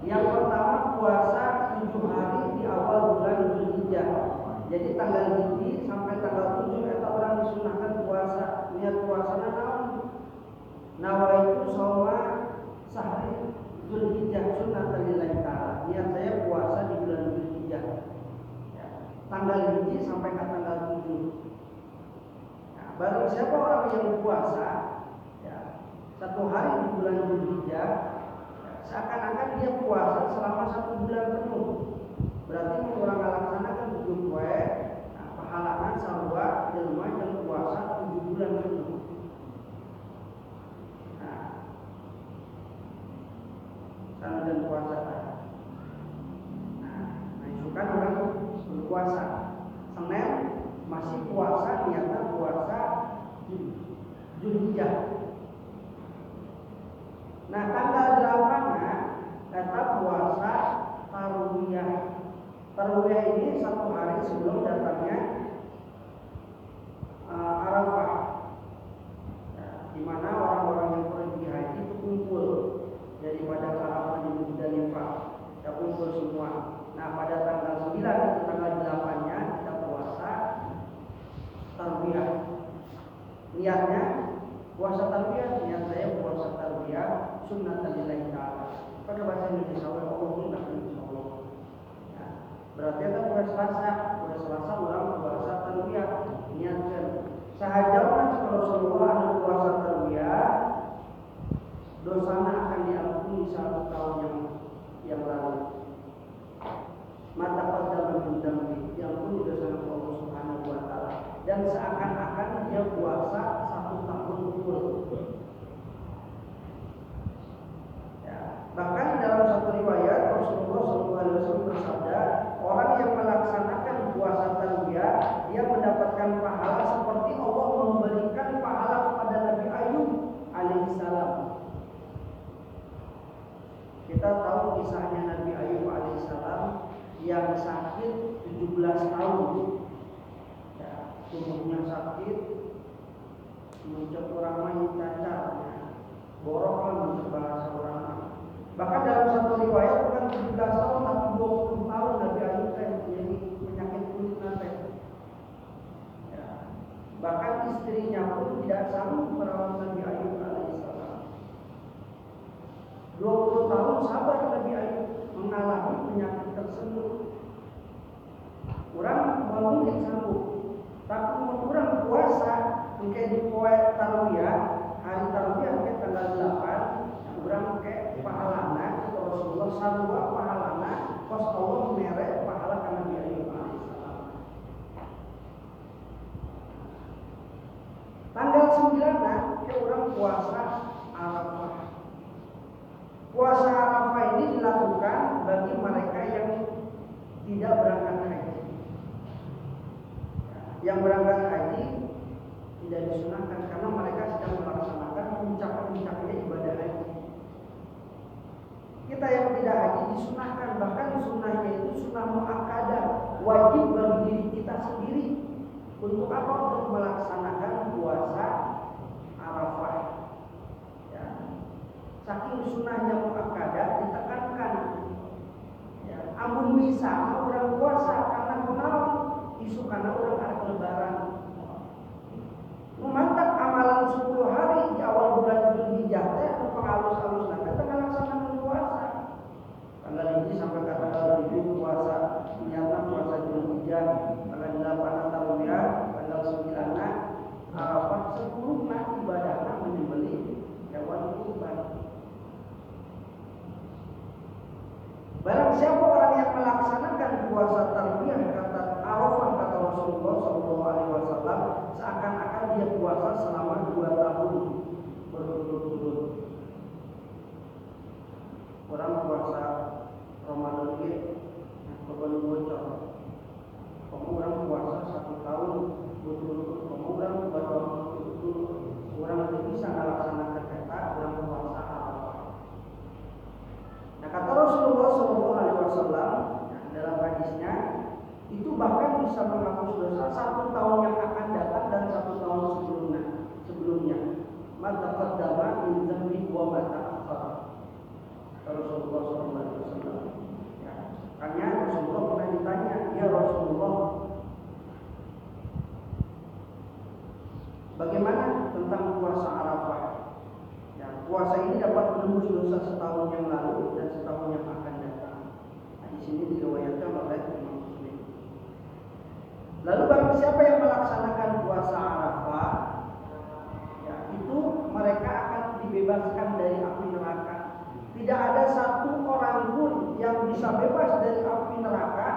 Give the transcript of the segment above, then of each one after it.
Yang pertama puasa 7 hari di awal bulan Dzulhijjah. Jadi tanggal hiji sampai tanggal 7 eta orang disunahkan puasa. Niat puasana naon? Nawaitu shauma sahri Dzulhijjah sunnatan lillahi ta'ala. Niat saya puasa di bulan Dzulhijjah. Ya, tanggal hiji sampai ke tanggal 7. Nah, barang siapa orang yang puasa ya, 1 hari di bulan Dzulhijjah, ya, seakan-akan dia puasa selama 1 bulan penuh. Berarti orang laksanakan 7 poe, nah, pahalana sarua jelema yang puasa 7 bulan penuh. Dan puasa. Nah, itu kan orang berpuasa. Senin masih puasa, niatnya puasa Dzulhijjah. Nah, tanggal 8-nya kata puasa Tarwiyah. Tarwiyah ini 1 hari sebelum datangnya Arafah. Nah, di mana orang-orang yang pergi haji itu kumpul daripada Arafah di Muzdalifah, kita kumpul semua. Nah, pada tanggal 9 itu tanggal 8-nya kita puasa Tarwiyah. Niatnya puasa Tarwiyah, niat saya puasa Tarwiyah sunnatan lillahi ta'ala. Pada bahasa Indonesia Allah insyaallah. Ya, berarti ada puasa Selasa ulang puasa Tarwiyah. Niatkan sahajawan Rasulullah anu puasa Tarwiyah dosana akan diampuni 1 tahun yang lalu. Mata pada mendambi diampuni dosa Allah Subhanahu wa taala, dan seakan-akan dia puasa 1 tahun full. Ya, bahkan dalam satu riwayat Rasulullah SAW bersabda, orang yang melaksanakan puasa Tarwiyah dia mendapatkan pahala seperti Allah memberikan pahala kepada Nabi Ayub alaihissalam. Kita tahu kisahnya Nabi Ayub alaihissalam yang sakit 17 tahun. Ya, tubuhnya sakit, muncul orang main cacar, borok lah muncul bahasa orang. Bahkan dalam satu riwayat bukan 17 tahun tapi 20 tahun Nabi Ayub jadi penyakit kulit nanti. Ya, bahkan istrinya pun tidak sanggup merawat Nabi Ayub alaihissalam. 20 tahun sabar Nabi Ayub mengalami penyakit tersebut. Orang mungkin sanggup, tapi orang puasa mungkin di poe Tarwiyah, hari Tarwiyah mungkin tanggal 8, orang ke pahalana Rasulullah sarua pahalana kos Allah merek pahala ka Nabi Ayub alaihissalam. Tanggal 9 ke orang puasa Arafah. Puasa Arafah ini dilakukan bagi mereka yang tidak berangkat haji. Yang berangkat haji tidak disunahkan karena mereka sedang melaksanakan puncak-puncaknya ibadah haji. Kita yang tidak haji disunahkan, bahkan sunnahnya itu sunnah muakkadah, wajib bagi diri kita sendiri. Untuk apa? Untuk melaksanakan puasa Arafah. Ya. Saking sunnahnya muakkadah ditekankan. Ya, amun bisa orang puasa karena kunaon isu karena orang arek lebaran. Memantap amalan 10 hari di awal bulan Dzulhijjah teh pengalus-alus nanti tengah laksanakan puasa. Tanggal ini sampai ke tanggal 7 puasa, niatna puasa Dzulhijjah, tanggal 8 Tarwiyah, tanggal 9 Arafah, 10 ibadahna menyembelih hewan kurban. Barang siapa orang yang melaksanakan puasa Tarwiyah kata Arafah kata Rasulullah SAW, seakan-akan dia puasa selama 2 tahun berturut-turut. Orang puasa Ramadan ini beban bocor. Kamu orang puasa 1 tahun berturut-turut. Kamu orang puasa berturut-turut. Orang tidak bisa melaksanakan kata orang puasa Arafah. Nah, kata Rasulullah SAW dalam hadisnya itu bahkan bisa menghapus dosa 1 tahun yang akan datang dan 1 tahun sebelumnya. Maka qaddama min dzambi wa ma ta'akhkhara. Rasulullah SAW dosa setahun yang lalu dan setahun yang akan datang. Nah, di sini diriwayatkan oleh Imam Muslim. Lalu barang siapa yang melaksanakan puasa Arafah, ya, itu mereka akan dibebaskan dari api neraka. Tidak ada satu orang pun yang bisa bebas dari api neraka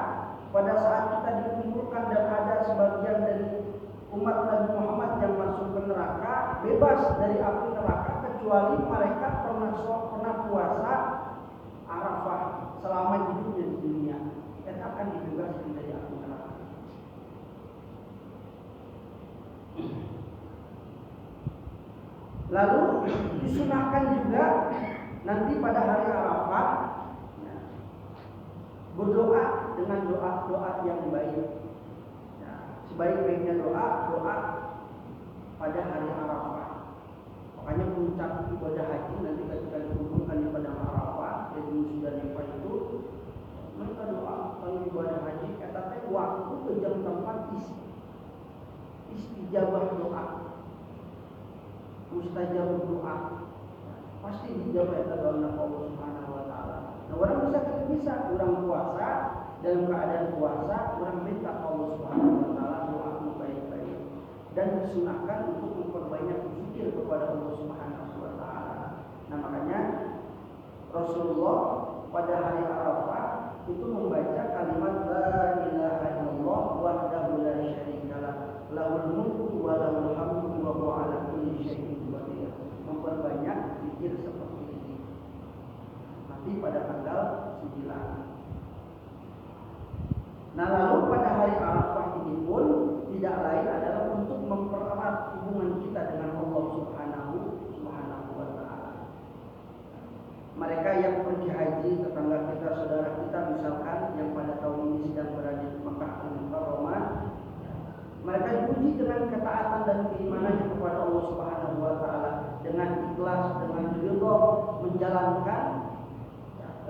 pada saat kita dikumpulkan dan ada sebagian dari umat Nabi Muhammad yang masuk ke neraka, bebas dari api neraka kecuali mereka pernah puasa Arafah selama hidupnya di dunia, dan akan dibebaskan dari api neraka. Lalu disunahkan juga nanti pada hari Arafah berdoa dengan doa-doa yang baik. Sebaik-baiknya doa pada hari Arafah. Makanya puncak ibadah haji nanti ketika dikumpulkan di padang Arafah, yaitu Musdalifah itu, mereka doa kalau ibadah haji katanya waktu ke jam tempat istijabah doa, mustajab doa, pasti dijawab oleh Allah Subhanahu Wa Taala. Nah, orang bisa orang puasa, dalam keadaan puasa orang minta Allah Subhanahu Wa Taala doa baik-baik, dan disunahkan untuk memperbanyak zikir kepada Allah Subhanahu Wa Taala. Nah, makanya Rasulullah pada hari Arafah itu membaca kalimat la ilaha illallah wahdahu la syarikalah lahul mulku wa lahul hamdu wa huwa ala kulli syai'in qadir. Memperbanyak zikir seperti ini. Nanti pada tanggal 9. Nah, lalu pada hari Arafah ini pun tidak lain adalah untuk mempererat hubungan kita dengan Allah Subhanahu Wa Taala. Mereka yang pergi haji, tetangga kita, saudara kita misalkan yang pada tahun ini sedang berada di Mekah Al-Mukarramah, mereka diuji dengan ketaatan dan keimanannya kepada Allah Subhanahu Wa Taala, dengan ikhlas, dengan ridho menjalankan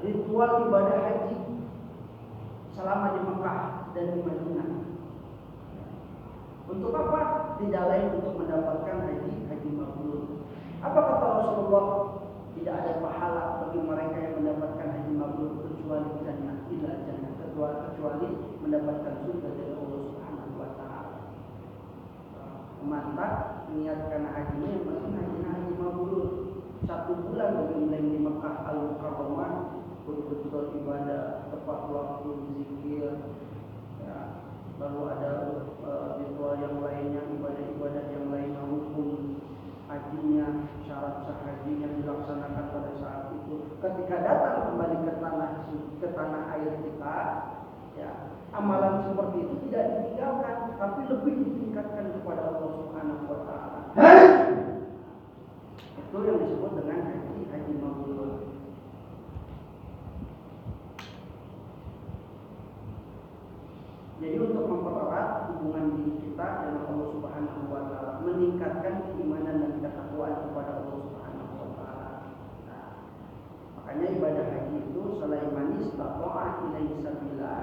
ritual ibadah haji selama di Mekah dan di Madinah. Untuk apa? Tidak lain untuk mendapatkan haji mabrur. Apa kata Rasulullah? Tidak ada pahala bagi mereka yang mendapatkan haji mabrur kecuali jannah, kecuali mendapatkan surga dari Allah Subhanahu Wa Taala. Mantap niatkan hajinya yang penting haji mabrur. 1 bulan mulai di Mekah Al-Mukarramah, betul-betul ibadah tepat waktu, zikir, ya. Lalu ada ritual yang lainnya, ibadah-ibadah yang lainnya, hukum hajinya, syarat sah haji yang dilaksanakan pada saat itu. Ketika datang kembali ke tanah air kita, ya, amalan seperti itu tidak ditinggalkan, tapi lebih ditingkatkan kepada Allah Subhanahu Wa Taala. Itu yang disebut dengan haji mabrur. Jadi untuk mempererat hubungan diri kita dengan Allah Subhanahu Wa Taala, meningkatkan keimanan dan ketakwaan kepada Allah Subhanahu Wa Taala. Nah, makanya ibadah haji itu selain manis ta'ah ilaihi sabila,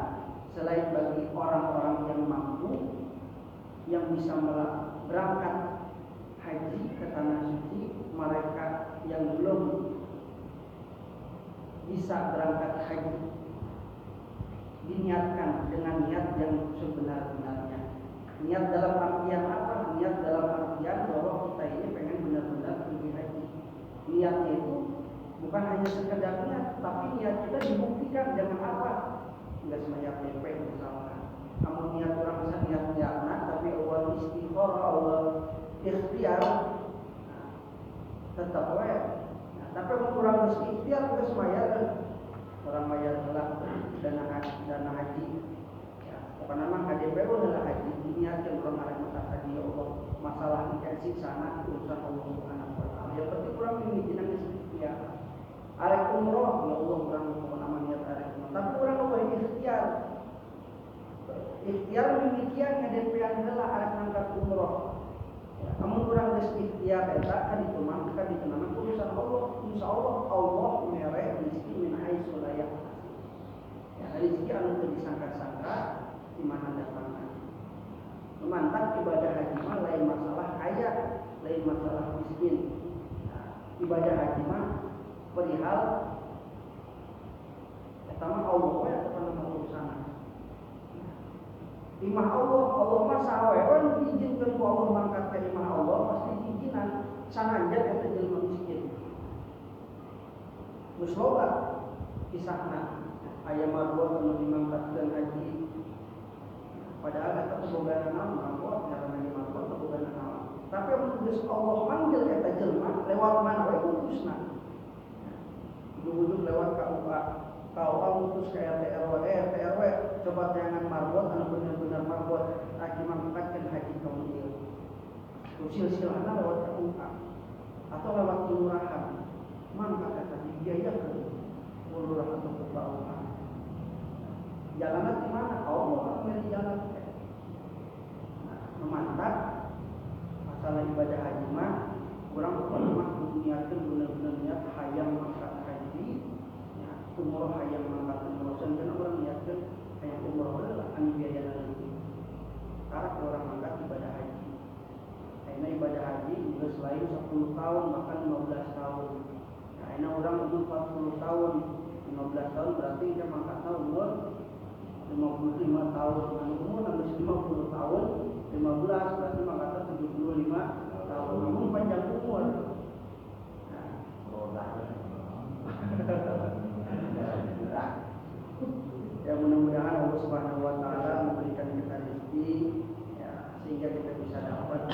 selain bagi orang-orang yang mampu yang bisa berangkat haji ke tanah suci, mereka yang belum bisa berangkat haji diniatkan dengan niat yang sebenar-benarnya. Niat dalam artian apa? Niat dalam artian bahwa kita ini pengen benar-benar pergi haji. Niatnya itu bukan hanya sekedar niat, tapi niat kita dibuktikan dengan apa? Enggak semuanya PP misalkan. Kamu niat orang bisa niat tapi awal istikharah, awal ikhtiar, tetap wae. Nah, tapi kurang ikhtiar ke semuanya orang mayar telah dana haji, ya, pokoknya nama KDPU adalah haji. Niatkan orang arah mata haji, ya Allah, masalah dikasih sana urusan Allah Subhanahu Wa Taala. Yang penting kurang ini jenang ya. Arek umroh, ya Allah kurang nama niat arek umroh. Tapi kurang boleh ikhtiar. Ikhtiar demikian KDPU adalah arek angkat umroh. Ya, kamu kurang ikhtiar eta kan itu mah kan ditenang urusan Allah. Insyaallah Allah mere rezeki min haitsu la yahtasib. Ya, rezeki anu teu disangka-sangka di mana datangna. Mantap ibadah haji mah lain masalah kaya, lain masalah miskin. Nah, ibadah haji mah imah Allah mah sawewan diizinkan ku Allah mangkat ka imah Allah pasti diizinan sanajan eta jelema miskin. Geus loba kisahna aya marbuat anu dimangkatkeun haji. Padahal eta teh boga naon marbuat ngaranna marbuat teh boga naon. Tapi mun geus Allah manggil eta jelema lewat mana we putusna. Ujung-ujung lewat KUA mutus ke RT RW coba tayangan marbuat anu bener-bener marbuat lagi mangkatkeun haji kaum ieu. Silsilahna lewat KUA atau lewat kelurahan. Mangkat eta dibiayakeun kelurahan atau KUA. Jalanna di mana? Allah yang jalan. Memantap masalah ibadah haji mah kurang mah niatkeun bener-bener niat hayang mangkat haji. Umroh hayang mangkat umroh sebenarnya orang niatkan hayang umroh adalah anu biaya nanti. Karena orang mangkat ibadah haji. Karena ibadah haji juga selain 10 tahun bahkan 15 tahun. Karena orang umur 40 tahun, 15 tahun berarti dia mangkatnya umur 55 tahun. Anu umur habis 50 tahun, 15 berarti mangkatnya 75 tahun. Namun panjang umur. Ya mudah-mudahan Allah Subhanahu wa taala memberikan kita rezeki ya, sehingga kita bisa dapat